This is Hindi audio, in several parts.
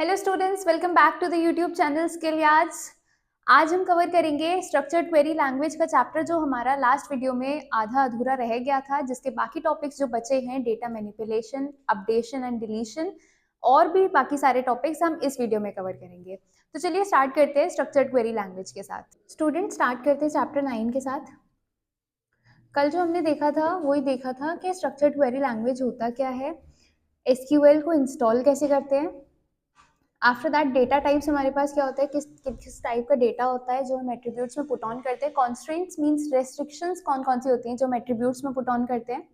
Hello students, welcome back to the YouTube channel Skill Yards. आज हम कवर करेंगे स्ट्रक्चर्ड क्वेरी लैंग्वेज का चैप्टर जो हमारा लास्ट वीडियो में आधा अधूरा रह गया था, जिसके बाकी टॉपिक्स जो बचे हैं data manipulation, updation and deletion और भी बाकी सारे टॉपिक्स हम इस वीडियो में कवर करेंगे। तो चलिए स्टार्ट करते हैं स्ट्रक्चर्ड क्वेरी लैंग्वेज के साथ। स्टूडेंट स्टार्ट करते हैं चैप्टर 9 के साथ। कल जो हमने देखा था वही देखा था कि स्ट्रक्चर्ड क्वेरी लैंग्वेज होता क्या है, एसक्यूएल को इंस्टॉल कैसे करते हैं। आफ्टर दैट डेटा टाइप्स हमारे पास क्या होता है, किस टाइप का डेटा होता है जो हम एट्रीब्यूट्स में पुट ऑन करते हैं। कॉन्स्ट्रेंट्स मींस रेस्ट्रिक्शंस कौन कौन सी होती हैं जो हम एट्रीब्यूट्स में पुट ऑन करते हैं।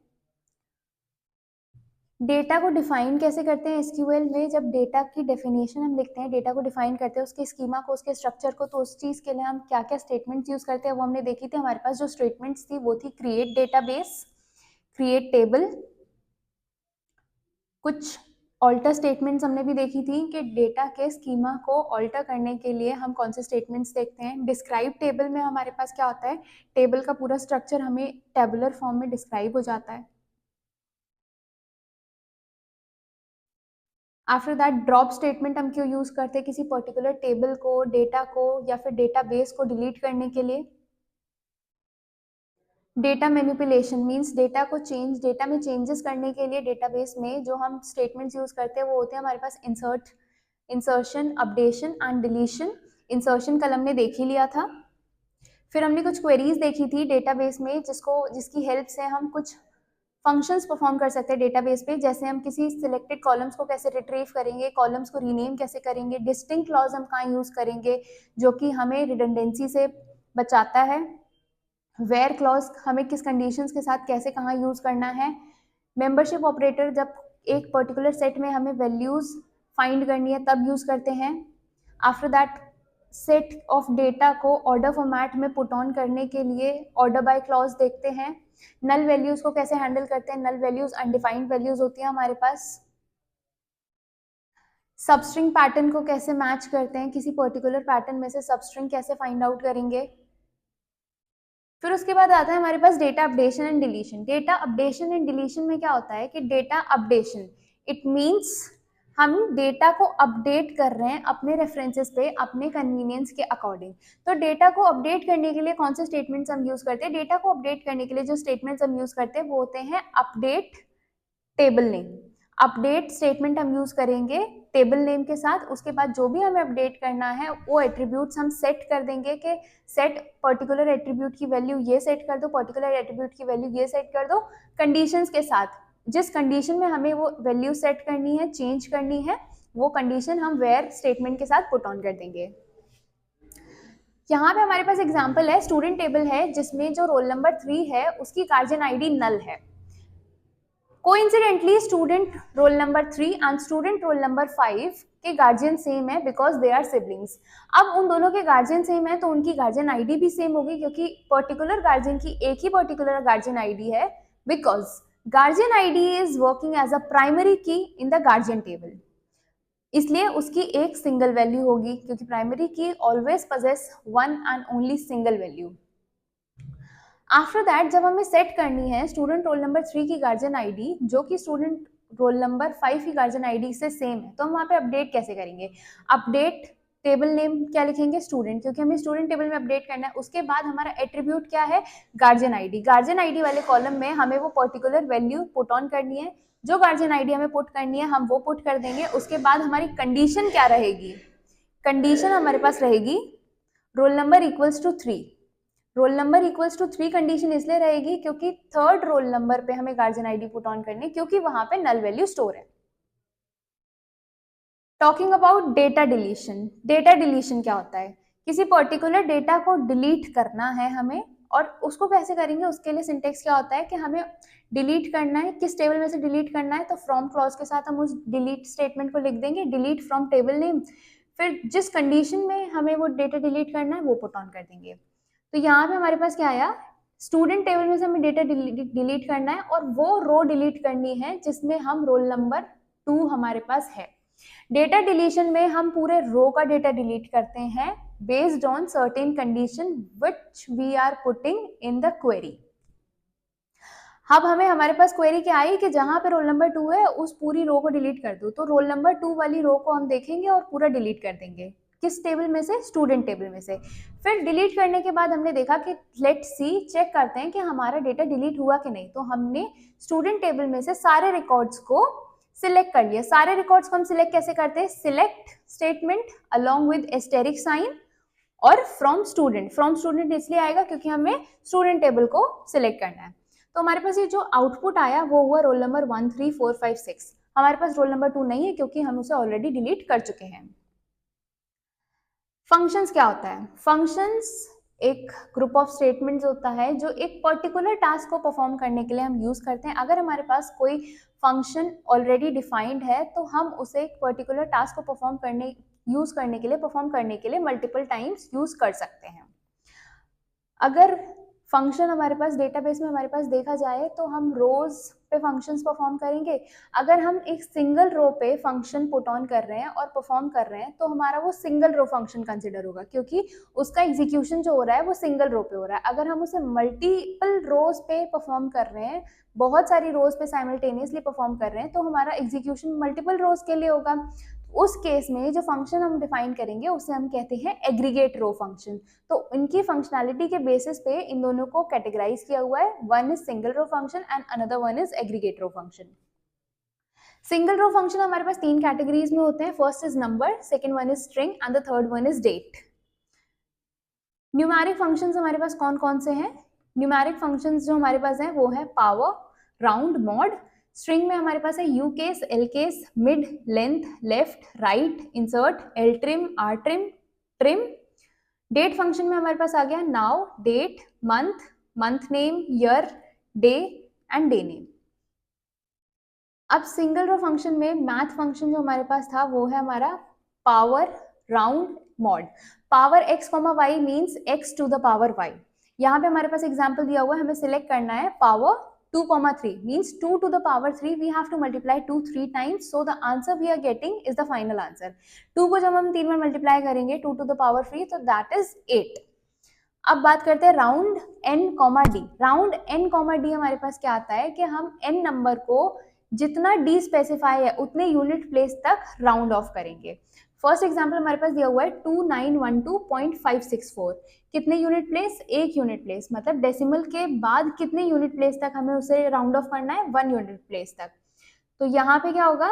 डेटा को डिफाइन कैसे करते हैं एसक्यूएल में, जब डेटा की डेफिनेशन हम लिखते हैं, डेटा को डिफाइन करते हैं, उसके स्कीमा को, उसके स्ट्रक्चर को, तो उस चीज़ के लिए हम क्या क्या स्टेटमेंट्स यूज करते हैं वो हमने देखी थी। हमारे पास जो स्टेटमेंट्स थी वो थी क्रिएट डेटाबेस, क्रिएट टेबल, कुछ ऑल्टर स्टेटमेंट्स हमने भी देखी थी कि डेटा के स्कीमा को ऑल्टर करने के लिए हम कौन से स्टेटमेंट्स देखते हैं। डिस्क्राइब टेबल में हमारे पास क्या होता है, टेबल का पूरा स्ट्रक्चर हमें टेबुलर फॉर्म में डिस्क्राइब हो जाता है। आफ्टर दैट ड्रॉप स्टेटमेंट हम क्यों यूज करते हैं, किसी पर्टिकुलर टेबल को, डेटा को या फिर डेटाबेस को डिलीट करने के लिए। डेटा मैनिपुलेशन मींस डेटा को डेटा में चेंजेस करने के लिए डेटाबेस में जो हम स्टेटमेंट्स यूज करते हैं वो होते हैं हमारे पास insertion, updation and deletion. Insertion कल हमने देख ही लिया था। फिर हमने कुछ क्वेरीज देखी थी डेटाबेस में जिसकी हेल्प से हम कुछ फंक्शंस परफॉर्म कर सकते हैं डेटाबेस पे, जैसे हम किसी सिलेक्टेड कॉलम्स को कैसे रिट्रीव करेंगे, कॉलम्स को रीनेम कैसे करेंगे, डिस्टिंक्ट क्लॉज हम कहाँ यूज करेंगे जो कि हमें रिडंडेंसी से बचाता है, वेयर क्लॉज हमें किस कंडीशंस के साथ कैसे कहाँ यूज करना है, मेंबरशिप ऑपरेटर जब एक पर्टिकुलर सेट में हमें वैल्यूज फाइंड करनी है तब यूज करते हैं। After that set of data को ऑर्डर फॉर्मेट में पुट ऑन करने के लिए ऑर्डर बाय क्लॉज देखते हैं। नल वैल्यूज को कैसे हैंडल करते हैं, नल वैल्यूज अनडिफाइंड वैल्यूज होती है हमारे पास। सबस्ट्रिंग पैटर्न को कैसे मैच करते हैं, किसी पर्टिकुलर पैटर्न में से सबस्ट्रिंग कैसे फाइंड आउट करेंगे। फिर उसके बाद आता है हमारे पास data updation and deletion. Data updation and deletion में क्या होता है कि डेटा अपडेशन इट मींस हम डेटा को अपडेट कर रहे हैं अपने रेफरेंसेस पे, अपने कन्वीनियंस के अकॉर्डिंग। तो डेटा को अपडेट करने के लिए कौन से स्टेटमेंट्स हम यूज करते हैं, डेटा को अपडेट करने के लिए जो स्टेटमेंट्स हम यूज करते हैं वो होते हैं update table name. Update statement हम यूज करेंगे टेबल नेम के साथ। उसके बाद जो भी हमें अपडेट करना है वो एट्रीब्यूट्स हम सेट कर देंगे कि सेट पर्टिकुलर एट्रीब्यूट की वैल्यू ये सेट कर दो, पर्टिकुलर एट्रीब्यूट की वैल्यू ये सेट कर दो, कंडीशंस के साथ। जिस कंडीशन में हमें वो वैल्यू सेट करनी है, चेंज करनी है, वो कंडीशन हम वेयर स्टेटमेंट के साथ पुट ऑन कर देंगे। यहाँ पे हमारे पास एग्जाम्पल है, स्टूडेंट टेबल है जिसमें जो रोल नंबर 3 है उसकी गार्जियन आईडी नल है। Coincidentally student roll number 3 and student roll number 5 के गार्जियन सेम है बिकॉज दे आर सिबलिंग्स। अब उन दोनों के गार्जियन सेम है तो उनकी गार्जियन आईडी भी सेम होगी, क्योंकि पर्टिकुलर गार्जियन की एक ही पर्टिकुलर गार्जियन आईडी है, because guardian ID is working as a primary key in the guardian table, इसलिए उसकी एक सिंगल वैल्यू होगी, क्योंकि प्राइमरी की always possess one and only single value. After that जब हमें सेट करनी है स्टूडेंट रोल नंबर 3 की गार्जियन आईडी जो कि स्टूडेंट रोल नंबर 5 की गार्जियन आईडी से सेम है, तो हम वहाँ पे अपडेट कैसे करेंगे। अपडेट टेबल नेम क्या लिखेंगे, स्टूडेंट, क्योंकि हमें स्टूडेंट टेबल में अपडेट करना है। उसके बाद हमारा एट्रीब्यूट क्या है, गार्जियन आईडी। गार्जियन आईडी वाले कॉलम में हमें वो पर्टिकुलर वैल्यू पुट ऑन करनी है, जो गार्जियन आईडी हमें पुट करनी है हम वो पुट कर देंगे। उसके बाद हमारी कंडीशन क्या रहेगी, कंडीशन हमारे पास रहेगी roll number equals to 3। Roll number equals to 3 condition इसलिए रहेगी क्योंकि थर्ड रोल नंबर पे हमें गार्जियन आईडी पुट ऑन करनी, क्योंकि वहां पे नल वैल्यू स्टोर है। Talking about data deletion. Data deletion क्या होता है, किसी पर्टिकुलर डेटा को डिलीट करना है हमें, और उसको कैसे करेंगे, उसके लिए सिंटेक्स क्या होता है कि हमें डिलीट करना है, किस टेबल में से डिलीट करना है, तो फ्रॉम क्लॉज के साथ हम उस डिलीट स्टेटमेंट को लिख देंगे, डिलीट फ्रॉम टेबल नेम। फिर जिस कंडीशन में हमें वो डेटा डिलीट करना है वो पुट ऑन कर देंगे। तो यहाँ पे हमारे पास क्या आया, स्टूडेंट टेबल में से हमें डेटा डिलीट करना है और वो रो डिलीट करनी है जिसमें हम रोल नंबर 2 हमारे पास है। डेटा डिलीशन में हम पूरे रो का डेटा डिलीट करते हैं based on certain condition which we are putting in the query. अब हमें हमारे पास क्वेरी क्या आई कि जहां पे रोल नंबर 2 है उस पूरी रो को डिलीट कर दो, तो रोल नंबर 2 वाली रो को हम देखेंगे और पूरा डिलीट कर देंगे। किस टेबल में से? स्टूडेंट टेबल में से। फिर डिलीट करने के बाद हमने देखा कि लेट सी, चेक करते हैं कि हमारा डेटा डिलीट हुआ कि नहीं। तो हमने स्टूडेंट टेबल में से सारे रिकॉर्ड्स को सिलेक्ट कर लिया। सारे रिकॉर्ड्स को हम सिलेक्ट कैसे करते हैं? Select statement along with asterisk sign और फ्रॉम स्टूडेंट। फ्रॉम स्टूडेंट इसलिए आएगा क्योंकि हमें स्टूडेंट टेबल को सिलेक्ट करना है। तो हमारे पास ये जो आउटपुट आया वो हुआ रोल नंबर 1 3 4 5 6। हमारे पास रोल नंबर 2 नहीं है क्योंकि हम उसे ऑलरेडी डिलीट कर चुके हैं। फंक्शंस क्या होता है? फंक्शंस एक ग्रुप ऑफ स्टेटमेंट्स होता है जो एक पर्टिकुलर टास्क को परफॉर्म करने के लिए हम यूज करते हैं। अगर हमारे पास कोई फंक्शन ऑलरेडी डिफाइंड है तो हम उसे एक पर्टिकुलर टास्क को परफॉर्म करने के लिए मल्टीपल टाइम्स यूज कर सकते हैं। अगर फंक्शन हमारे पास डेटाबेस में हमारे पास देखा जाए तो हम रोज पे फंक्शंस परफॉर्म करेंगे। अगर हम एक सिंगल रो पे फंक्शन पुट ऑन कर रहे हैं और परफॉर्म कर रहे हैं तो हमारा वो सिंगल रो फंक्शन कंसिडर होगा, क्योंकि उसका एग्जीक्यूशन जो हो रहा है वो सिंगल रो पे हो रहा है। अगर हम उसे मल्टीपल रोज पे परफॉर्म कर रहे हैं, बहुत सारी रोज पे साइमल्टेनियसली परफॉर्म कर रहे हैं, तो हमारा एग्जीक्यूशन मल्टीपल रोज के लिए होगा। उस केस में जो फंक्शन हम डिफाइन करेंगे उसे हम कहते हैं एग्रीगेट रो फंक्शन। तो इनकी फंक्शनैलिटी के बेसिस पे इन दोनों को कैटेगराइज किया हुआ है। One is single row function and another one is aggregate row function. Single row function हमारे पास तीन कैटेगरीज में होते हैं। First is number, second one is string and the third one is date. Numeric functions हमारे पास कौन कौन से हैं? न्यूमेरिक फंक्शंस जो हमारे पास हैं वो है पावर, राउंड, मॉड। स्ट्रिंग में हमारे पास है U case, L case, mid, length, left, right, insert, L trim, R trim, trim. Date function में हमारे पास आ गया now, date, month, month name, year, day and day name. अब सिंगल रो फंक्शन में मैथ फंक्शन जो हमारे पास था वो है हमारा power, round, mod. Power x comma y means x to the power y। यहाँ पे हमारे पास एग्जाम्पल दिया हुआ है, हमें सिलेक्ट करना है power 2,3 means 2 to the power 3 we have to multiply 2 3 times, so the answer we are getting is the final answer। 2 को जब हम 3 में मल्टीप्लाई करेंगे 2 to the power 3 तो that is 8। अब बात करते हैं round n comma D. Round n comma D हमारे पास क्या आता है कि हम n नंबर को जितना d स्पेसिफाई है उतने यूनिट प्लेस तक राउंड ऑफ करेंगे। फर्स्ट एग्जांपल हमारे पास दिया हुआ है 2912.564। कितने यूनिट प्लेस? एक यूनिट प्लेस, मतलब डेसिमल के बाद कितने यूनिट प्लेस तक हमें उसे राउंड ऑफ करना है? 1 यूनिट प्लेस तक। तो यहाँ पे क्या होगा?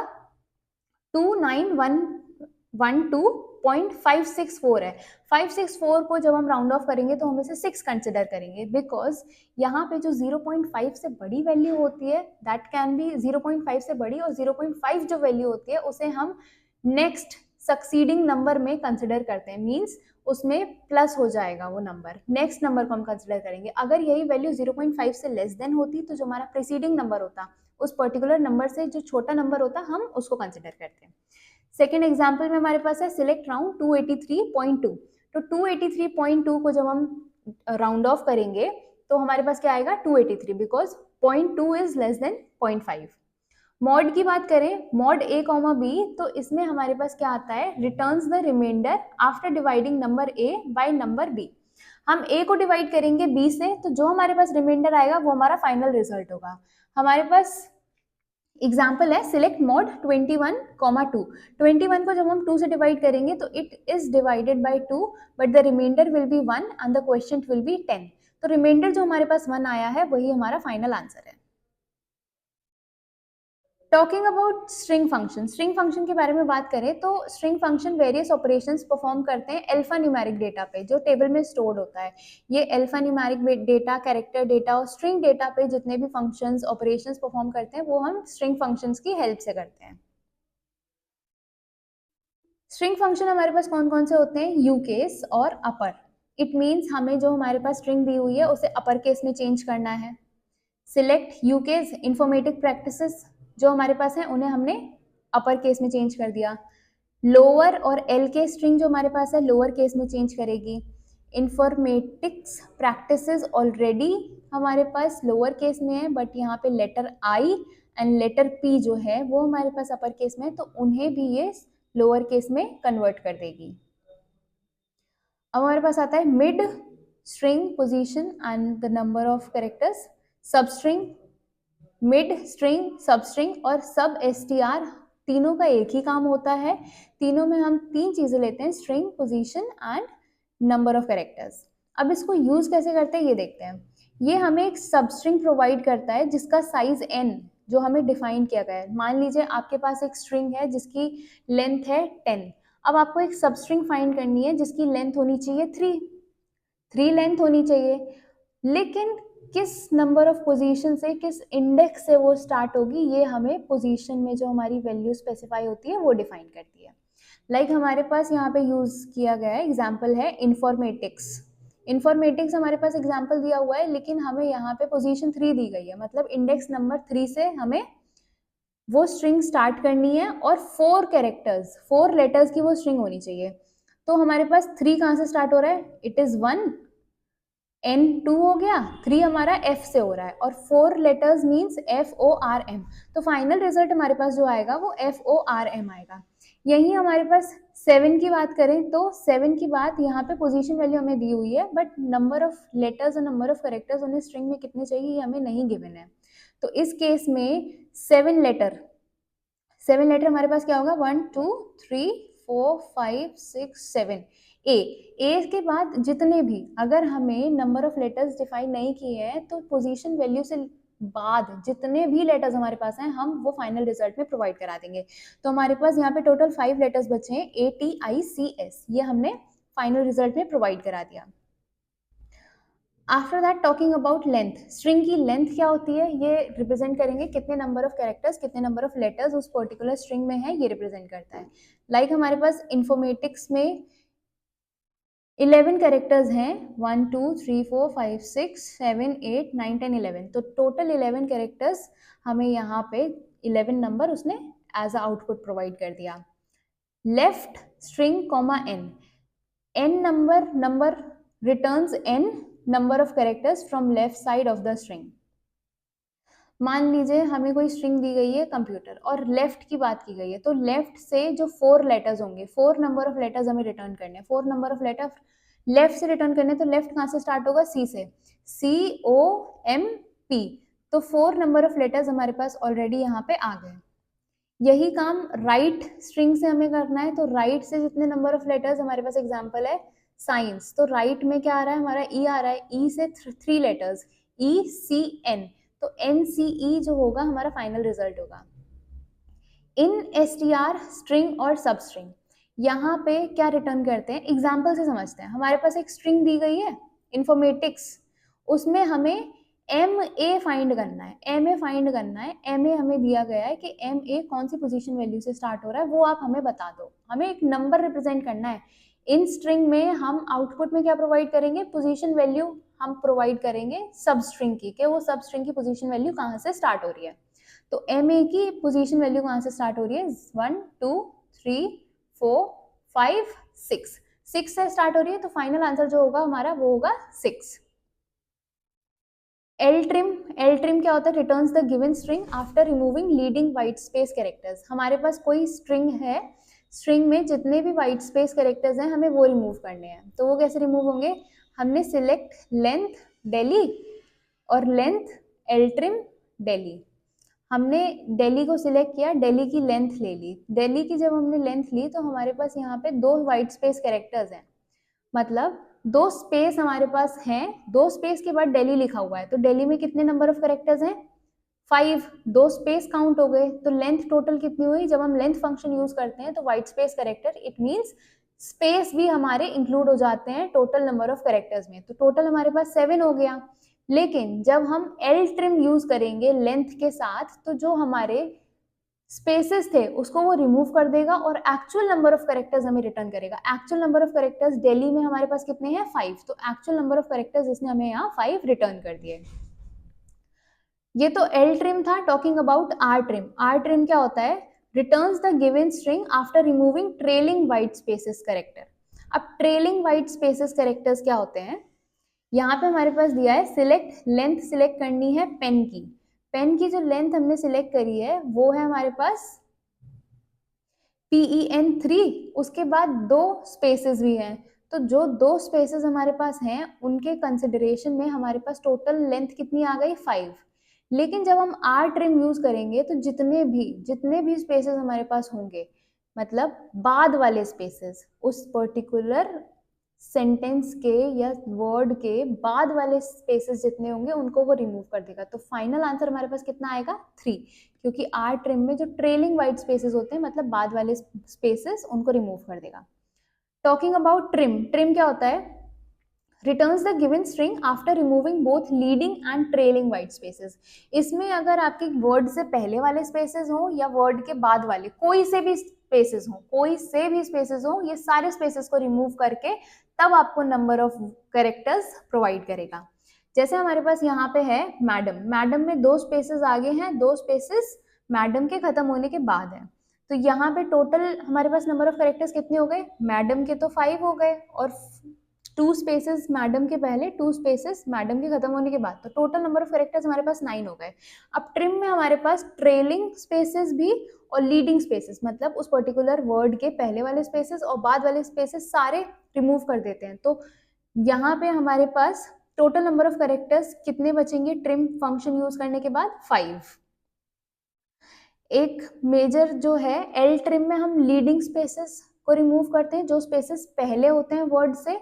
29112.564 है। 564 को जब हम राउंड ऑफ करेंगे तो हम इसे 6 कंसिडर करेंगे, बिकॉज यहाँ पे जो 0.5 से बड़ी वैल्यू होती है दैट कैन बी 0.5 से बड़ी, और 0.5 जो वैल्यू होती है उसे हम नेक्स्ट सक्सीडिंग नंबर में कंसिडर करते हैं। मीन्स उसमें प्लस हो जाएगा वो नंबर, नेक्स्ट नंबर को हम कंसिडर करेंगे। अगर यही वैल्यू 0.5 से लेस देन होती तो जो हमारा प्रीसीडिंग नंबर होता उस पर्टिकुलर नंबर से जो छोटा नंबर होता हम उसको कंसिडर करते हैं। सेकेंड एग्जाम्पल में हमारे पास है सिलेक्ट राउंड 283.2। तो 283.2 को जब हम राउंड ऑफ करेंगे तो हमारे पास क्या आएगा? 283, because 0.2 is less than 0.5। Mod की बात करें, मॉड a कॉमा b, तो इसमें हमारे पास क्या आता है? Returns the remainder after dividing number a by number b। हम a को डिवाइड करेंगे b से तो जो हमारे पास रिमाइंडर आएगा वो हमारा फाइनल रिजल्ट होगा। हमारे पास एग्जाम्पल है सिलेक्ट मॉड 21,2। 21 को जब हम 2 से डिवाइड करेंगे तो it is divided by 2 but the remainder will be 1 and the quotient will be 10। तो रिमाइंडर जो हमारे पास 1 आया है वही हमारा फाइनल आंसर है। Talking about string function, string function के बारे में बात करें तो string function various operations perform करते हैं अल्फा न्यूमेरिक डेटा पे जो टेबल में स्टोर्ड होता है। ये alpha numeric data, character data और स्ट्रिंग डेटा पे जितने भी फंक्शंस ऑपरेशंस परफॉर्म करते हैं वो हम स्ट्रिंग फंक्शंस की हेल्प से करते हैं। स्ट्रिंग फंक्शन हमारे पास कौन कौन से होते हैं? यू केस और अपर। इट मीन्स हमें जो हमारे पास स्ट्रिंग दी हुई है उसे अपर केस में चेंज करना है। Select you case, informatic practices जो हमारे पास है उन्हें हमने अपर केस में चेंज कर दिया। लोअर और एल के स्ट्रिंग जो हमारे पास है लोअर केस में चेंज करेगी। इंफॉर्मेटिक्स प्रैक्टिसेस ऑलरेडी हमारे पास लोअर केस में है बट यहाँ पे letter I and letter P जो है वो हमारे पास अपर केस में है, तो उन्हें भी ये लोअर केस में कन्वर्ट कर देगी। अब हमारे पास आता है mid, string, position and the number of characters. सब स्ट्रिंग मिड स्ट्रिंग, सब स्ट्रिंग और सब str तीनों का एक ही काम होता है। तीनों में हम तीन चीजें लेते हैं, string, position and number of characters. अब इसको यूज कैसे करते हैं ये देखते हैं। ये हमें एक सब स्ट्रिंग प्रोवाइड करता है जिसका साइज n जो हमें डिफाइन किया गया है। मान लीजिए आपके पास एक स्ट्रिंग है जिसकी लेंथ है 10। अब आपको एक सब स्ट्रिंग फाइंड करनी है जिसकी लेंथ होनी चाहिए 3 लेंथ होनी चाहिए, लेकिन किस नंबर ऑफ पोजीशन से, किस इंडेक्स से वो स्टार्ट होगी, ये हमें पोजीशन में जो हमारी वैल्यू स्पेसिफाई होती है वो डिफाइन करती है। लाइक हमारे पास यहाँ पे यूज किया गया है, एग्जाम्पल है इन्फॉर्मेटिक्स। इन्फॉर्मेटिक्स हमारे पास एग्जाम्पल दिया हुआ है, लेकिन हमें यहाँ पे पोजीशन 3 दी गई है, मतलब इंडेक्स नंबर 3 से हमें वो स्ट्रिंग स्टार्ट करनी है और 4 कैरेक्टर्स, 4 लेटर्स की वो स्ट्रिंग होनी चाहिए। तो हमारे पास 3 कहाँ से स्टार्ट हो रहा है, इट इज 1, N2 हो गया, 3 हमारा F से हो रहा है और 4 लेटर्स मीन्स FORM। तो फाइनल रिजल्ट हमारे पास जो आएगा वो FORM आएगा। यही हमारे पास 7 की बात करें तो 7 की बात यहाँ पे पोजीशन वैल्यू हमें दी हुई है, बट नंबर ऑफ लेटर्स और नंबर ऑफ कैरेक्टर्स उन्हें स्ट्रिंग में कितने चाहिए ये हमें नहीं गिवन है। तो इस केस में 7 लेटर हमारे पास क्या होगा, 1 2 3 4 5 6 7। ए के बाद जितने भी, अगर हमें नंबर ऑफ लेटर्स डिफाइन नहीं किए हैं तो पोजीशन वैल्यू से बाद जितने भी लेटर्स हमारे पास हैं हम वो फाइनल रिजल्ट में प्रोवाइड करा देंगे। तो हमारे पास यहाँ पे टोटल 5 लेटर्स बचे हैं, ATICS, ये हमने फाइनल रिजल्ट में प्रोवाइड करा दिया। After that talking about length, string की लेंथ क्या होती है, ये रिप्रेजेंट करेंगे कितने नंबर ऑफ कैरेक्टर्स, कितने नंबर ऑफ लेटर्स उस पर्टिकुलर स्ट्रिंग में है, ये रिप्रेजेंट करता है। लाइक हमारे पास इन्फॉर्मेटिक्स में 11 कैरेक्टर्स हैं, 1 2 3 4 5 6 7 8 9 10 11, तो टोटल 11 कैरेक्टर्स हमें यहाँ पे 11 नंबर उसने एज अ आउटपुट प्रोवाइड कर दिया। Left string comma n number returns n number of characters from left side of the string। मान लीजिए हमें कोई स्ट्रिंग दी गई है कंप्यूटर और लेफ्ट की बात की गई है, तो लेफ्ट से जो 4 लेटर्स होंगे, 4 नंबर ऑफ लेटर्स हमें रिटर्न करने हैं, 4 नंबर ऑफ लेटर लेफ्ट से रिटर्न करने, तो लेफ्ट कहाँ से स्टार्ट होगा, C से, COMP। तो 4 नंबर ऑफ लेटर्स हमारे पास ऑलरेडी यहाँ पे आ गए। यही काम राइट स्ट्रिंग से हमें करना है, तो राइट से जितने नंबर ऑफ लेटर्स, हमारे पास एग्जांपल है साइंस, तो राइट में क्या आ रहा है हमारा, ई आ रहा है, ई से 3 लेटर्स, ECN, तो NCE जो होगा हमारा फाइनल रिजल्ट होगा। इन STR स्ट्रिंग और सब स्ट्रिंग यहाँ पे क्या रिटर्न करते हैं, एग्जाम्पल से समझते हैं। हमारे पास एक स्ट्रिंग दी गई है इन्फॉर्मेटिक्स, उसमें हमें MA फाइंड करना है, MA फाइंड करना है। MA हमें दिया गया है कि MA कौन सी पोजीशन वैल्यू से स्टार्ट हो रहा है वो आप हमें बता दो, हमें एक नंबर रिप्रेजेंट करना है। इन स्ट्रिंग में हम आउटपुट में क्या प्रोवाइड करेंगे, पोजीशन वैल्यू हम प्रोवाइड करेंगे सब स्ट्रिंग की, कि वो सब स्ट्रिंग की पोजीशन वैल्यू कहाँ से स्टार्ट हो रही है। तो MA की पोजीशन वैल्यू कहाँ से स्टार्ट हो रही है, 1 2 3 4 5 6, 6 से स्टार्ट हो रही है, तो फाइनल आंसर जो होगा हमारा वो होगा 6। Ltrim क्या होता है, returns the given string after removing leading white space characters. हमारे पास कोई स्ट्रिंग है, स्ट्रिंग में जितने भी वाइट स्पेस कैरेक्टर्स हैं हमें वो रिमूव करने हैं, तो वो कैसे रिमूव होंगे, हमने सिलेक्ट लेंथ डेली और लेंथ Ltrim डेली। हमने डेली को सिलेक्ट किया, डेली की लेंथ ले ली, डेली की जब हमने लेंथ ली तो हमारे पास यहाँ पे 2 वाइट स्पेस कैरेक्टर्स हैं, मतलब 2 स्पेस हमारे पास हैं, 2 स्पेस के बाद डेली लिखा हुआ है, तो डेली में कितने नंबर ऑफ कैरेक्टर्स हैं, 5, 2 स्पेस काउंट हो गए, तो लेंथ टोटल कितनी हुई, जब हम लेंथ फंक्शन यूज करते हैं तो white space character, it means space भी हमारे इंक्लूड हो जाते हैं टोटल नंबर ऑफ कैरेक्टर्स में, तो टोटल हमारे पास 7 हो गया। लेकिन जब हम Ltrim यूज करेंगे लेंथ के साथ, तो जो हमारे स्पेसेस थे उसको वो रिमूव कर देगा और एक्चुअल नंबर ऑफ कैरेक्टर्स हमें रिटर्न करेगा। Actual number of characters daily में हमारे पास कितने हैं, 5, तो एक्चुअल नंबर ऑफ कैरेक्टर्स इसने हमें यहाँ 5 रिटर्न कर दिए। ये तो Ltrim था। टॉकिंग अबाउट Rtrim, Rtrim क्या होता है, returns the given string after removing trailing white spaces character. अब ट्रेलिंग वाइट स्पेसेस कैरेक्टर्स क्या होते हैं, यहाँ पे हमारे पास दिया है सिलेक्ट लेंथ, सिलेक्ट करनी है पेन की, पेन की जो लेंथ हमने सिलेक्ट करी है वो है हमारे पास PEN3, उसके बाद 2 स्पेसेस भी हैं, तो जो 2 स्पेसेस हमारे पास हैं उनके कंसिडरेशन में हमारे पास टोटल लेंथ कितनी आ गई, 5। लेकिन जब हम आर ट्रिम यूज करेंगे तो जितने भी स्पेसेस हमारे पास होंगे, मतलब बाद वाले स्पेसेस, उस पर्टिकुलर सेंटेंस के या वर्ड के बाद वाले स्पेसेस जितने होंगे उनको वो रिमूव कर देगा। तो फाइनल आंसर हमारे पास कितना आएगा? 3, क्योंकि आर ट्रिम में जो ट्रेलिंग वाइट स्पेसेस होते हैं, मतलब बाद वाले स्पेसेस, उनको रिमूव कर देगा। टॉकिंग अबाउट ट्रिम, ट्रिम क्या होता है? Returns the given string after removing both leading and trailing white spaces. इसमें अगर आपके वर्ड से पहले वाले स्पेसेस हो या वर्ड के बाद वाले कोई से भी स्पेसेस हो, ये सारे स्पेसेस को रिमूव करके तब आपको नंबर ऑफ कैरेक्टर्स प्रोवाइड करेगा। जैसे हमारे पास यहाँ पे है मैडम, मैडम में 2 स्पेसेस आगे हैं, 2 स्पेसेस मैडम के खत्म होने के बाद है। तो यहाँ पे टोटल हमारे पास नंबर ऑफ कैरेक्टर्स कितने हो गए? मैडम के तो 5 हो गए, और 2 स्पेसेस मैडम के पहले, 2 स्पेसेस मैडम के खत्म होने के बाद, तो टोटल नंबर ऑफ कैरेक्टर्स हमारे पास 9 हो गए। अब ट्रिम में हमारे पास ट्रेलिंग स्पेसेस भी और लीडिंग स्पेसेस, मतलब उस पर्टिकुलर वर्ड के पहले वाले स्पेसेस और बाद वाले स्पेसेस सारे रिमूव कर देते हैं। तो यहाँ पे हमारे पास टोटल नंबर ऑफ कैरेक्टर्स कितने बचेंगे ट्रिम फंक्शन यूज करने के बाद? 5। एक मेजर जो है एल ट्रिम में हम लीडिंग स्पेसेस को रिमूव करते हैं, जो स्पेसेस पहले होते हैं वर्ड से।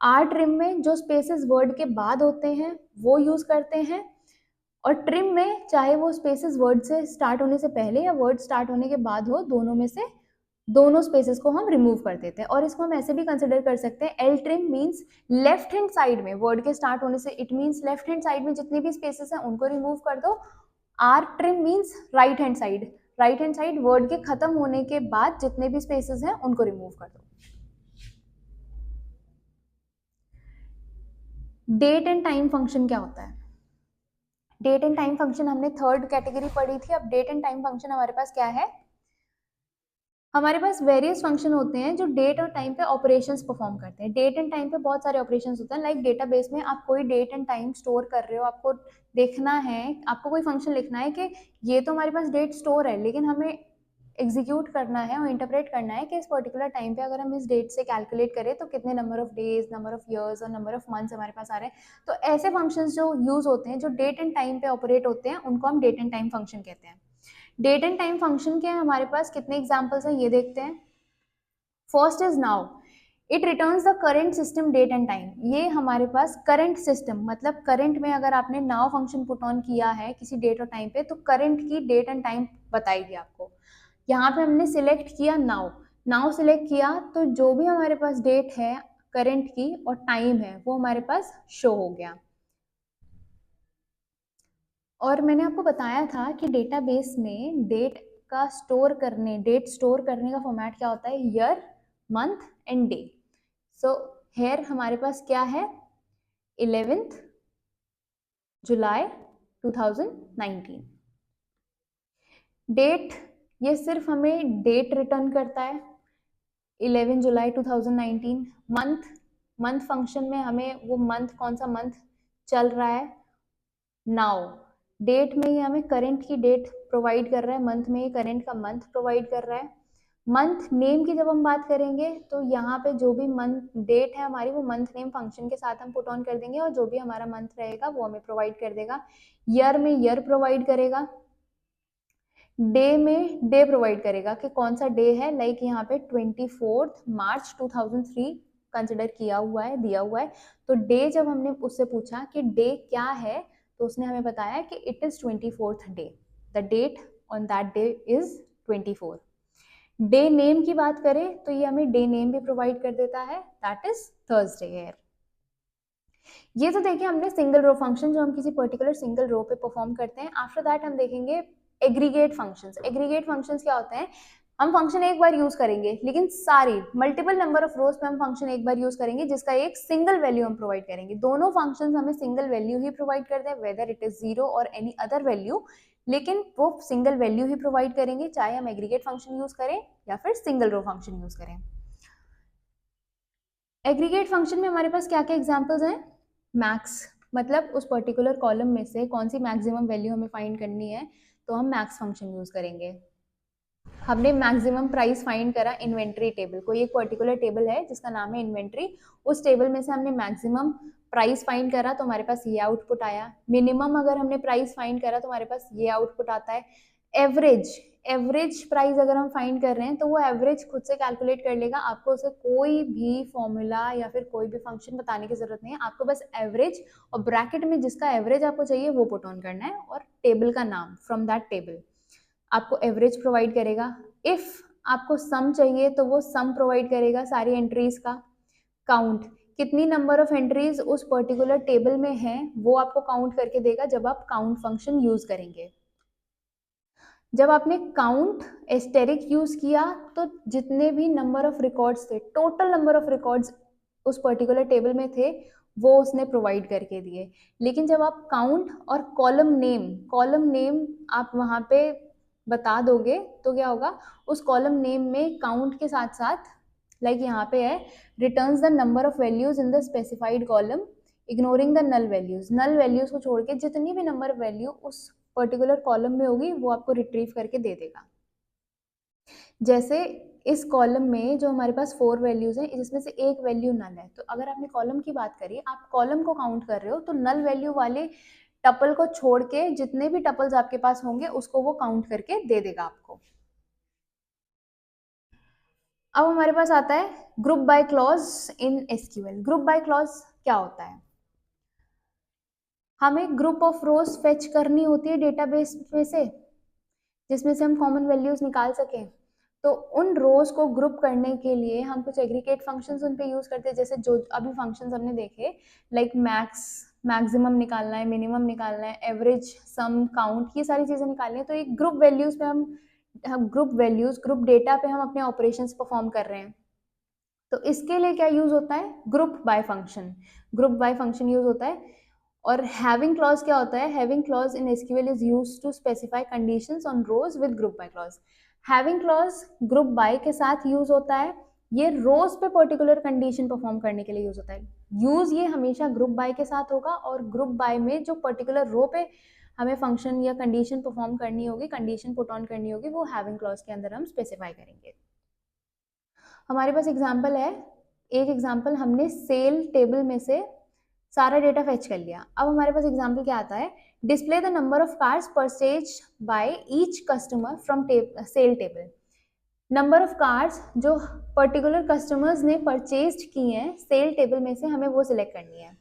आर ट्रिम में जो स्पेसेस वर्ड के बाद होते हैं वो यूज करते हैं, और ट्रिम में चाहे वो स्पेसेस वर्ड से स्टार्ट होने से पहले या वर्ड स्टार्ट होने के बाद हो, दोनों में से दोनों स्पेसेस को हम रिमूव कर देते हैं। और इसको हम ऐसे भी कंसिडर कर सकते हैं, L trim means left hand side में वर्ड के स्टार्ट होने से, it means left hand side में जितने भी स्पेसेस हैं उनको रिमूव कर दो। R trim means right hand side word के खत्म होने के बाद जितने भी स्पेसेस हैं उनको रिमूव कर दो। डेट एंड टाइम फंक्शन क्या होता है? डेट एंड टाइम फंक्शन हमने थर्ड कैटेगरी पढ़ी थी। अब डेट एंड टाइम फंक्शन हमारे पास क्या है? हमारे पास वेरियस फंक्शन होते हैं जो डेट और टाइम पे ऑपरेशंस परफॉर्म करते हैं। डेट एंड टाइम पे बहुत सारे ऑपरेशंस होते हैं, लाइक डेटाबेस में आप कोई डेट एंड टाइम स्टोर कर रहे हो, आपको देखना है, आपको कोई फंक्शन लिखना है कि ये तो हमारे पास डेट स्टोर है, लेकिन हमें एग्जीक्यूट करना है और इंटरप्रेट करना है कि इस पर्टिकुलर टाइम पे अगर हम इस डेट से कैलकुलेट करें तो कितने number of days, number of years और नंबर ऑफ मंथ्स हमारे पास आ रहे हैं। तो ऐसे फंक्शंस जो यूज होते हैं, जो डेट एंड टाइम पे ऑपरेट होते हैं, उनको हम डेट एंड टाइम फंक्शन कहते हैं। डेट एंड टाइम फंक्शन के हमारे पास कितने एग्जाम्पल्स हैं ये देखते हैं। First is now, it returns the current system date and time. ये हमारे पास करंट सिस्टम, मतलब करंट में अगर आपने नाउ फंक्शन पुट ऑन किया है किसी डेट और टाइम पे, तो करंट की डेट एंड टाइम बताएगी आपको। यहाँ पे हमने सिलेक्ट किया नाउ, नाउ सिलेक्ट किया तो जो भी हमारे पास डेट है करंट की और टाइम है वो हमारे पास शो हो गया। और मैंने आपको बताया था कि डेटाबेस में डेट स्टोर करने का फॉर्मेट क्या होता है? Year, month and day. So here हमारे पास क्या है? 11th जुलाई 2019। डेट, ये सिर्फ हमें डेट रिटर्न करता है, 11 जुलाई 2019। मंथ, मंथ फंक्शन में हमें वो मंथ, कौन सा मंथ चल रहा है, नाउ। डेट में ही हमें करंट की डेट प्रोवाइड कर रहा है, मंथ में ही करंट का मंथ प्रोवाइड कर रहा है। मंथ नेम की जब हम बात करेंगे तो यहाँ पे जो भी मंथ डेट है हमारी, वो मंथ नेम फंक्शन के साथ हम पुट ऑन कर देंगे, और जो भी हमारा मंथ रहेगा वो हमें प्रोवाइड कर देगा। ईयर में ईयर प्रोवाइड करेगा, डे में डे प्रोवाइड करेगा कि कौन सा डे है, लाइक यहाँ पे 24 मार्च 2003 कंसिडर किया हुआ है, दिया हुआ है। तो डे जब हमने उससे पूछा कि डे क्या है, तो उसने हमें बताया कि it is 24th day, the date on that day is 24। Day name की बात करें तो ये हमें डे नेम भी प्रोवाइड कर देता है, दैट इज थर्सडे है। ये तो देखिए हमने सिंगल रो फंक्शन जो हम किसी पर्टिकुलर सिंगल रो पे परफॉर्म करते हैं। आफ्टर दैट हम देखेंगे एग्रीगेट फंक्शंस। एग्रीगेट फंक्शंस क्या होते हैं? हम फंक्शन एक बार यूज करेंगे, लेकिन सारी मल्टीपल नंबर ऑफ रोज पे हम फंक्शन एक बार यूज करेंगे जिसका एक सिंगल वैल्यू हम प्रोवाइड करेंगे। दोनों फंक्शंस हमें सिंगल वैल्यू ही प्रोवाइड करते हैं, वेदर इट इज 0 और एनी अदर वैल्यू, लेकिन वो सिंगल वैल्यू ही प्रोवाइड करेंगे, चाहे हम एग्रीगेट फंक्शन यूज करें या फिर सिंगल रो फंक्शन यूज करें। एग्रीगेट फंक्शन में हमारे पास क्या क्या एग्जांपल्स हैं? मैक्स, मतलब उस पर्टिकुलर कॉलम में से कौन सी मैक्सिमम वैल्यू हमें फाइंड करनी है, तो हम मैक्स फंक्शन यूज करेंगे। हमने मैक्सिमम प्राइस फाइंड करा इन्वेंट्री टेबल, कोई एक पर्टिकुलर टेबल है जिसका नाम है इन्वेंट्री, उस टेबल में से हमने मैक्सिमम प्राइस फाइंड करा तो हमारे पास ये आउटपुट आया, मिनिमम अगर हमने प्राइस फाइंड करा तो हमारे पास ये आउटपुट आता है, एवरेज एवरेज प्राइस अगर हम फाइंड कर रहे हैं तो वो एवरेज खुद से कैलकुलेट कर लेगा, आपको उसे कोई भी फॉर्मूला या फिर कोई भी फंक्शन बताने की जरूरत नहीं है, आपको बस एवरेज और ब्रैकेट में जिसका एवरेज आपको चाहिए वो पुट ऑन करना है और टेबल का नाम, फ्रॉम दैट टेबल आपको एवरेज प्रोवाइड करेगा। इफ आपको सम चाहिए तो वो सम प्रोवाइड करेगा सारी एंट्रीज का। काउंट, कितनी नंबर ऑफ एंट्रीज उस पर्टिकुलर टेबल में है वो आपको काउंट करके देगा जब आप काउंट फंक्शन यूज करेंगे। जब आपने काउंट एस्टेरिक यूज किया तो जितने भी नंबर ऑफ रिकॉर्ड्स थे, टोटल नंबर ऑफ रिकॉर्ड्स उस पर्टिकुलर टेबल में थे वो उसने प्रोवाइड करके दिए। लेकिन जब आप काउंट और कॉलम नेम आप वहां पे बता दोगे तो क्या होगा, उस कॉलम नेम में काउंट के साथ साथ लाइक यहाँ पे है returns the number of values in the specified column ignoring the null values को छोड़ के जितनी भी नंबर वैल्यू उस पर्टिकुलर कॉलम में होगी वो आपको रिट्रीव करके दे देगा। जैसे इस कॉलम में जो हमारे पास 4 वैल्यूज हैं जिसमें से एक वैल्यू नल है, तो अगर आपने कॉलम की बात करी, आप कॉलम को काउंट कर रहे हो तो नल वैल्यू वाले टपल को छोड़ के जितने भी टपल्स आपके पास होंगे उसको वो काउंट करके दे देगा आपको। अब हमारे पास आता है group by clause in SQL. Group by clause क्या होता है, हमें ग्रुप ऑफ रोज फेच करनी होती है डेटाबेस में से जिसमें से हम कॉमन वैल्यूज निकाल सकें। तो उन रोज को ग्रुप करने के लिए हम कुछ एग्रीगेट फंक्शंस उन पे यूज करते हैं, जैसे जो अभी फंक्शंस हमने देखे लाइक मैक्सिमम निकालना है, मिनिमम निकालना है, एवरेज, सम, काउंट, ये सारी चीजें निकालनी है। तो एक ग्रुप वैल्यूज पे हम ग्रुप डेटा पे हम अपने ऑपरेशंस परफॉर्म कर रहे हैं। तो इसके लिए क्या यूज होता है, ग्रुप बाय फंक्शन यूज होता है। और हैविंग क्लॉज क्या होता है, having clause in SQL is used to specify conditions on rows with group by clause. Having clause group by के साथ यूज होता है, ये रोज पे पर्टिकुलर कंडीशन परफॉर्म करने के लिए यूज होता है। यूज ये हमेशा ग्रुप बाय के साथ होगा और ग्रुप बाय में जो पर्टिकुलर रो पे हमें फंक्शन या कंडीशन परफॉर्म करनी होगी, कंडीशन पुट ऑन करनी होगी, वो हैविंग क्लॉज के अंदर हम स्पेसिफाई करेंगे। हमारे पास एग्जाम्पल है, एक एग्जाम्पल हमने सेल टेबल में से सारा डेटा फेच कर लिया। अब हमारे पास एग्जाम्पल क्या आता है, display the number of cars purchase by each customer from sale table. Number of cars जो पर्टिकुलर कस्टमर्स ने परचेज की हैं सेल टेबल में से हमें वो सिलेक्ट करनी है।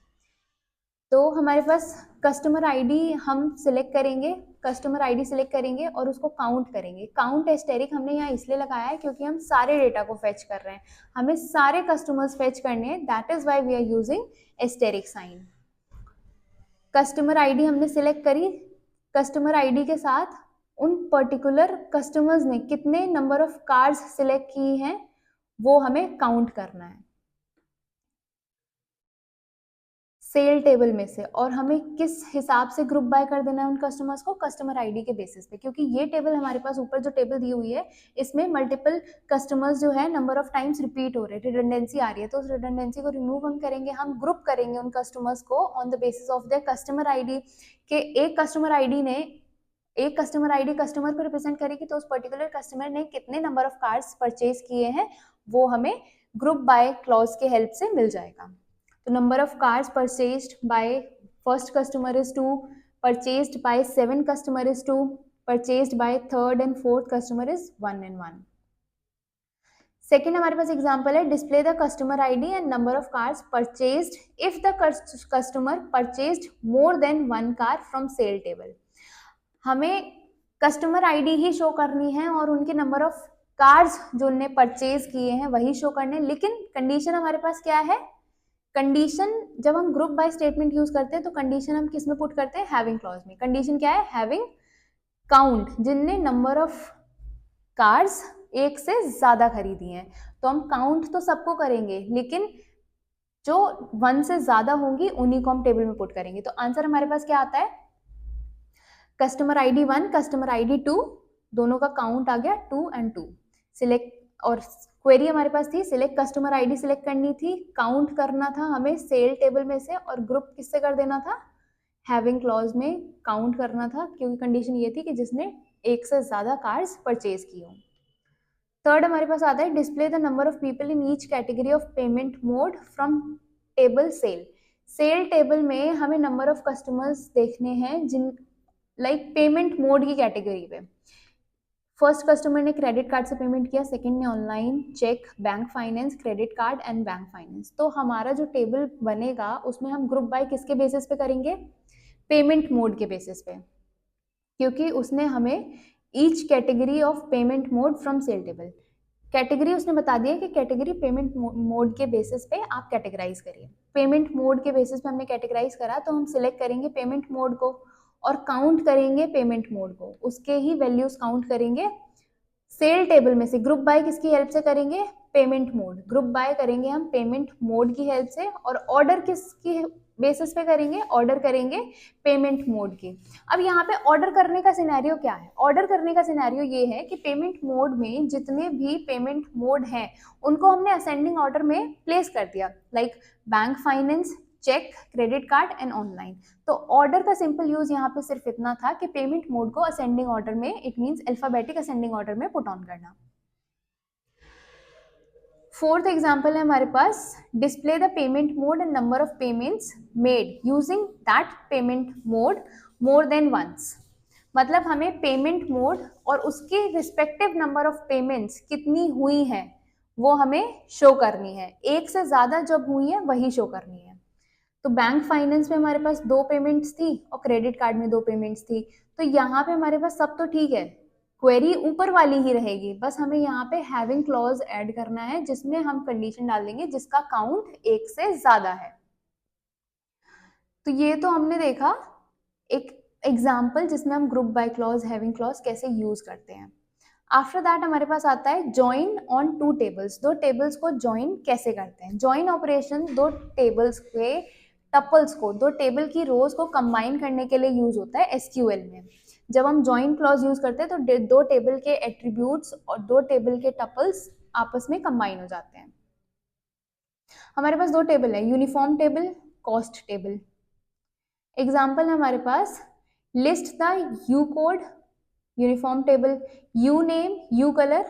तो हमारे पास कस्टमर आईडी हम सिलेक्ट करेंगे, कस्टमर आईडी सिलेक्ट करेंगे और उसको काउंट करेंगे। काउंट एस्टेरिक हमने यहाँ इसलिए लगाया है क्योंकि हम सारे डेटा को फेच कर रहे हैं, हमें सारे कस्टमर्स फेच करने हैं, that is why we are using asterisk sign. Customer ID हमने सिलेक्ट करी, कस्टमर आईडी के साथ उन पर्टिकुलर कस्टमर्स ने कितने नंबर ऑफ कार्स सिलेक्ट की हैं वो हमें काउंट करना है सेल टेबल में से, और हमें किस हिसाब से ग्रुप बाय कर देना है उन कस्टमर्स को, कस्टमर आईडी के बेसिस पे। क्योंकि ये टेबल हमारे पास ऊपर जो टेबल दी हुई है इसमें मल्टीपल कस्टमर्स जो है नंबर ऑफ टाइम्स रिपीट हो रहे हैं, रिडंडेंसी आ रही है, तो उस रिडंडेंसी को रिमूव हम करेंगे, हम ग्रुप करेंगे उन कस्टमर्स को on the basis of their customer ID के। एक कस्टमर आईडी कस्टमर को रिप्रेजेंट करेगी, तो उस पर्टिकुलर कस्टमर ने कितने नंबर ऑफ कार्स परचेज किए हैं वो हमें ग्रुप बाय क्लॉज के हेल्प से मिल जाएगा। तो number of cars purchased by first customer is 2, purchased by 7 customer is 2, purchased by third and fourth customer is 1 and 1। Second हमारे पास एग्जाम्पल है, display the customer ID and number of cars purchased if the customer purchased more than 1 car from sale table. हमें कस्टमर आईडी ही शो करनी है और उनके नंबर ऑफ कार्स जो उनने परचेज किए हैं वही शो करने, लेकिन कंडीशन हमारे पास क्या है, कंडीशन जब हम ग्रुप बाय स्टेटमेंट यूज करते हैं तो कंडीशन हम किस में पुट करते हैं, हैविंग क्लॉज में। कंडीशन क्या है, हैविंग काउंट, जिनने नंबर ऑफ कार्स एक से ज्यादा खरीदी हैं। तो हम काउंट तो सबको करेंगे लेकिन जो 1 से ज्यादा होंगी उन्हीं को हम टेबल में पुट करेंगे। तो आंसर हमारे पास क्या आता है, कस्टमर आईडी 1, कस्टमर आईडी 2, दोनों का काउंट आ गया 2 and 2। सिलेक्ट, और क्वेरी हमारे पास थी सिलेक्ट कस्टमर आईडी सिलेक्ट करनी थी, काउंट करना था हमें सेल टेबल में से, और ग्रुप किससे कर देना था, हैविंग क्लॉज में काउंट करना था, क्योंकि कंडीशन ये थी कि जिसने एक से ज्यादा कार्स परचेज की हो। थर्ड हमारे पास आता है, display the number of people in each category of payment mode from table sale. Sale table में हमें नंबर ऑफ कस्टमर्स देखने हैं जिन लाइक पेमेंट मोड की कैटेगरी पे। फर्स्ट कस्टमर ने क्रेडिट कार्ड से पेमेंट किया, सेकंड ने online, cheque, bank finance, credit card and bank finance. तो हमारा जो टेबल बनेगा उसमें हम ग्रुप बाय किसके बेसिस पे करेंगे? पेमेंट मोड के बेसिस पे, क्योंकि उसने हमें each category of payment mode from sale table, category उसने बता दिया कि कैटेगरी पेमेंट मोड के बेसिस पे आप कैटेगराइज करिए। पेमेंट मोड के बेसिस पे हमने कैटेगराइज करा तो हम सिलेक्ट करेंगे पेमेंट मोड को और काउंट करेंगे पेमेंट मोड को, उसके ही वैल्यूज काउंट करेंगे। सेल टेबल में से ग्रुप बाय किसकी हेल्प से करेंगे? Payment mode. ग्रुप बाय करेंगे हम पेमेंट मोड की हेल्प से, और ऑर्डर किसकी बेसिस पे करेंगे? ऑर्डर करेंगे पेमेंट मोड की। अब यहाँ पे ऑर्डर करने का सिनेरियो क्या है? ऑर्डर करने का सिनेरियो ये है कि पेमेंट मोड में जितने भी पेमेंट मोड हैं उनको हमने असेंडिंग ऑर्डर में प्लेस कर दिया, like bank finance, cheque, credit card and online. तो ऑर्डर का सिंपल यूज यहाँ पे सिर्फ इतना था कि पेमेंट मोड को असेंडिंग ऑर्डर में, it means alphabetic ascending order में पुट ऑन करना। फोर्थ एग्जाम्पल है हमारे पास, display the payment mode and number of payments made using that payment mode more than once. मतलब हमें पेमेंट मोड और उसके रिस्पेक्टिव नंबर ऑफ पेमेंट्स कितनी हुई हैं वो हमें शो करनी है। एक से ज्यादा जब हुई है वही शो करनी है। तो बैंक फाइनेंस में हमारे पास 2 पेमेंट्स थी और क्रेडिट कार्ड में 2 पेमेंट्स थी, तो यहाँ पे हमारे पास सब तो ठीक है, क्वेरी ऊपर वाली ही रहेगी, बस हमें यहाँ पे हैविंग क्लॉज ऐड करना है जिसमें हम कंडीशन डाल देंगे जिसका काउंट 1 से ज्यादा है। तो ये तो हमने देखा एक एग्जाम्पल जिसमें हम group by clause, having clause कैसे यूज करते हैं। आफ्टर दैट हमारे पास आता है ज्वाइन ऑन 2 टेबल्स। 2 टेबल्स को ज्वाइन कैसे करते हैं? ज्वाइन ऑपरेशन 2 टेबल्स के टपल्स को, 2 टेबल की रोज को कंबाइन करने के लिए यूज होता है एसक्यूएल में। जब हम ज्वाइन क्लॉज यूज करते हैं तो 2 टेबल के एट्रीब्यूट्स और 2 टेबल के टपल्स आपस में कंबाइन हो जाते हैं। हमारे पास 2 टेबल है, uniform table, cost table. Example है हमारे पास, list the U code uniform table, U name, U colour,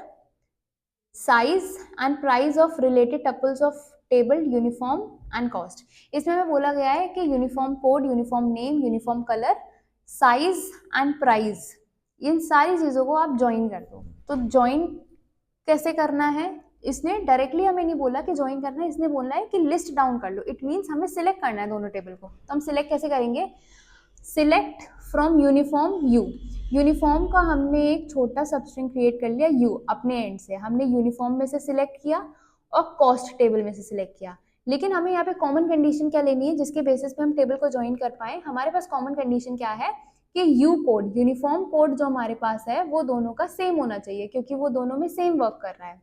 size and price of related tuples of table, uniform and cost. इसमें हमें बोला गया है कि uniform code, uniform name, uniform colour, size and price, इन सारी चीजों को आप ज्वाइन कर दो। तो ज्वाइन कैसे करना है? इसने डायरेक्टली हमें नहीं बोला कि ज्वाइन करना है, इसने बोला है कि लिस्ट डाउन कर लो। इट मीन्स हमें सिलेक्ट करना है दोनों टेबल को। तो हम सिलेक्ट कैसे करेंगे? Select from uniform you. Uniform का हमने एक छोटा सबस्ट्रिंग क्रिएट कर लिया यू, अपने एंड से हमने यूनिफॉर्म में से सिलेक्ट किया और कॉस्ट टेबल में से सिलेक्ट किया। लेकिन हमें यहाँ पे कॉमन कंडीशन क्या लेनी है जिसके बेसिस पे हम टेबल को ज्वाइन कर पाए? हमारे पास कॉमन कंडीशन क्या है कि यू कोड, यूनिफॉर्म कोड जो हमारे पास है वो दोनों का सेम होना चाहिए, क्योंकि वो दोनों में सेम वर्क कर रहा है।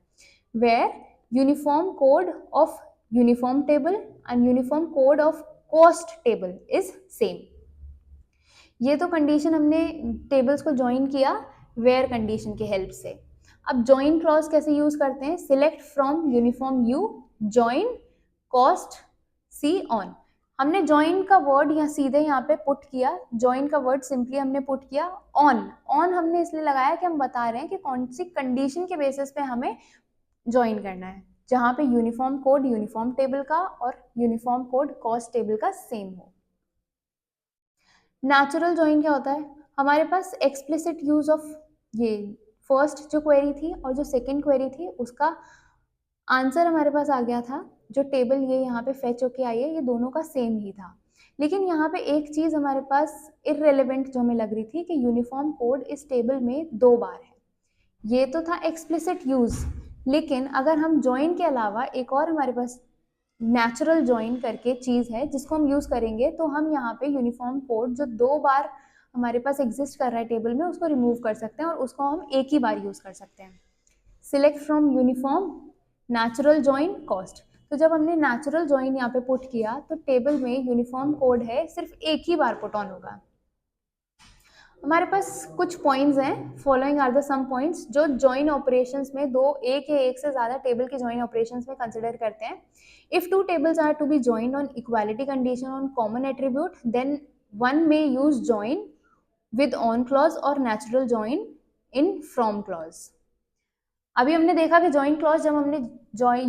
Where uniform code of uniform table and uniform code of cost table is same. ये तो कंडीशन हमने टेबल्स को ज्वाइन किया वेयर कंडीशन की हेल्प से। अब ज्वाइन क्लॉज कैसे यूज करते हैं? Select from uniform U, join cost C on. हमने ज्वाइन का वर्ड यहाँ सीधे यहाँ पे पुट किया, ज्वाइन का वर्ड सिंपली हमने पुट किया। ऑन, ऑन हमने इसलिए लगाया कि हम बता रहे हैं कि कौन सी कंडीशन के बेसिस पे हमें ज्वाइन करना है, जहां पे यूनिफॉर्म कोड यूनिफॉर्म टेबल का और यूनिफॉर्म कोड कॉस्ट टेबल का सेम हो। नेचुरल ज्वाइन क्या होता है? हमारे पास एक्सप्लिसिट यूज ऑफ, ये फर्स्ट जो क्वेरी थी और जो सेकंड क्वेरी थी उसका आंसर हमारे पास आ गया था। जो टेबल ये यहाँ पे फेच होके आई है ये दोनों का सेम ही था। लेकिन यहाँ पे एक चीज हमारे पास इररेलेवेंट जो हमें लग रही थी कि यूनिफॉर्म कोड इस टेबल में 2 बार है। ये तो था एक्सप्लिसिट यूज, लेकिन अगर हम ज्वाइन के अलावा एक और हमारे पास नेचुरल ज्वाइन करके चीज है जिसको हम यूज करेंगे, तो हम यहाँ पे यूनिफॉर्म कोड जो 2 बार हमारे पास एग्जिस्ट कर रहा है टेबल में उसको रिमूव कर सकते हैं और उसको हम एक ही बार यूज कर सकते हैं। Select from uniform natural join cost. तो जब हमने नेचुरल ज्वाइन यहाँ पे पुट किया तो टेबल में यूनिफॉर्म कोड है सिर्फ एक ही बार पुट ऑन होगा। हमारे पास कुछ पॉइंट्स हैं, following are the some points जो ज्वाइन ऑपरेशंस में एक या एक से ज्यादा टेबल के ज्वाइन ऑपरेशंस में कंसिडर करते हैं। If 2 tables are to be joined on equality condition on common attribute, then one may use join with on clause or natural join in from clause. अभी हमने देखा कि जॉइन क्लॉज जब हमने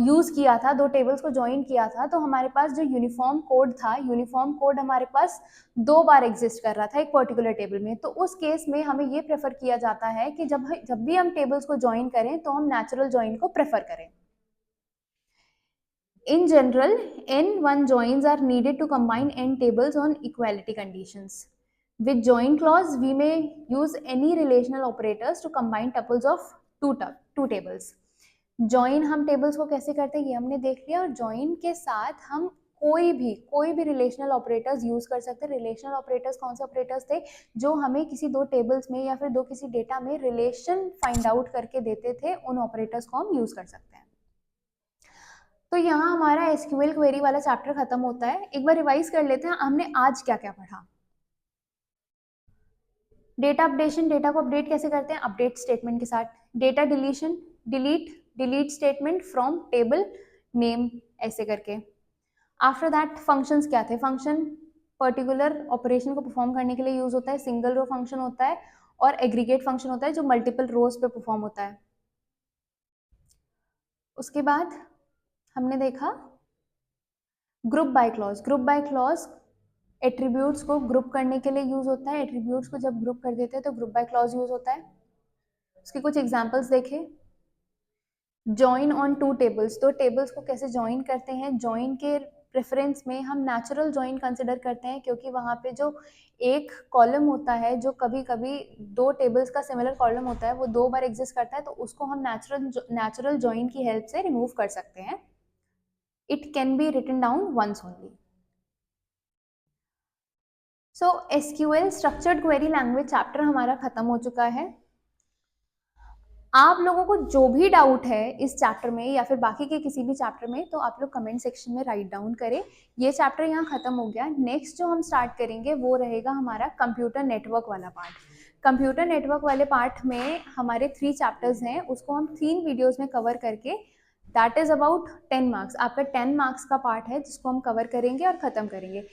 यूज किया था, दो टेबल्स को ज्वाइन किया था, तो हमारे पास जो यूनिफॉर्म कोड था, यूनिफॉर्म कोड हमारे पास 2 बार एग्जिस्ट कर रहा था एक पर्टिकुलर टेबल में। तो उस केस में हमें ये प्रेफर किया जाता है कि जब भी हम टेबल्स को ज्वाइन करें तो हम नेचुरल ज्वाइन को प्रेफर करें। In general, N1 joins are needed to combine N tables on equality conditions. With join clause, we may use any relational operators to combine tuples of two tables. Join हम tables को कैसे करते हैं ये हमने देख लिया, और join के साथ हम कोई भी रिलेशनल ऑपरेटर्स यूज कर सकते हैं। रिलेशनल ऑपरेटर्स कौन से ऑपरेटर्स थे? जो हमें किसी दो टेबल्स में या फिर किसी डेटा में रिलेशन फाइंड आउट करके देते थे, उन ऑपरेटर्स को हम यूज कर सकते हैं। तो यहाँ हमारा एसक्यूएल क्वेरी वाला चैप्टर खत्म होता है। एक बार रिवाइज कर लेते हैं हमने आज क्या क्या पढ़ा। डेटा अपडेशन, डेटा को अपडेट कैसे करते हैं? अपडेट स्टेटमेंट के साथ। Data deletion, delete statement from table name, ऐसे करके। आफ्टर दैट फंक्शंस क्या थे? फंक्शन पर्टिकुलर ऑपरेशन को परफॉर्म करने के लिए यूज होता है। सिंगल रो फंक्शन होता है और एग्रीगेट फंक्शन होता है जो मल्टीपल रोज पे परफॉर्म होता है। उसके बाद हमने देखा group by clause. Group by clause attributes को ग्रुप करने के लिए यूज होता है। एट्रीब्यूट्स को जब ग्रुप कर देते हैं तो ग्रुप बाय क्लॉज यूज होता है। उसके कुछ एग्जांपल्स देखें। जॉइन ऑन टू टेबल्स, दो टेबल्स को कैसे जॉइन करते हैं? जॉइन के प्रेफरेंस में हम नेचुरल जॉइन कंसिडर करते हैं, क्योंकि वहाँ पे जो एक कॉलम होता है, जो कभी कभी दो टेबल्स का सिमिलर कॉलम होता है, वो 2 बार एग्जिस्ट करता है, तो उसको हम नेचुरल जॉइन की हेल्प से रिमूव कर सकते हैं। It can be written down once only. So SQL structured query language chapter हमारा खत्म हो चुका है। आप लोगों को जो भी डाउट है इस चैप्टर में या फिर बाकी के किसी भी चैप्टर में, तो आप लोग कमेंट सेक्शन में राइट डाउन करें। ये चैप्टर यहाँ खत्म हो गया। नेक्स्ट जो हम स्टार्ट करेंगे वो रहेगा हमारा कंप्यूटर नेटवर्क वाला पार्ट। कंप्यूटर नेटवर्क वाले पार्ट में हमारे 3 चैप्टर्स हैं, उसको हम 3 वीडियोस में कवर करके, दैट इज अबाउट 10 मार्क्स। आपका 10 मार्क्स का पार्ट है जिसको हम कवर करेंगे और ख़त्म करेंगे।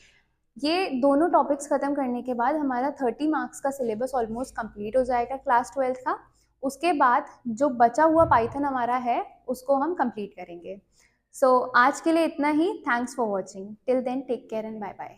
ये दोनों टॉपिक्स खत्म करने के बाद हमारा 30 मार्क्स का सिलेबस ऑलमोस्ट कंप्लीट हो जाएगा क्लास 12 का। उसके बाद जो बचा हुआ पाइथन हमारा है उसको हम कंप्लीट करेंगे। सो आज के लिए इतना ही। Thanks for watching. Till then take care and bye bye.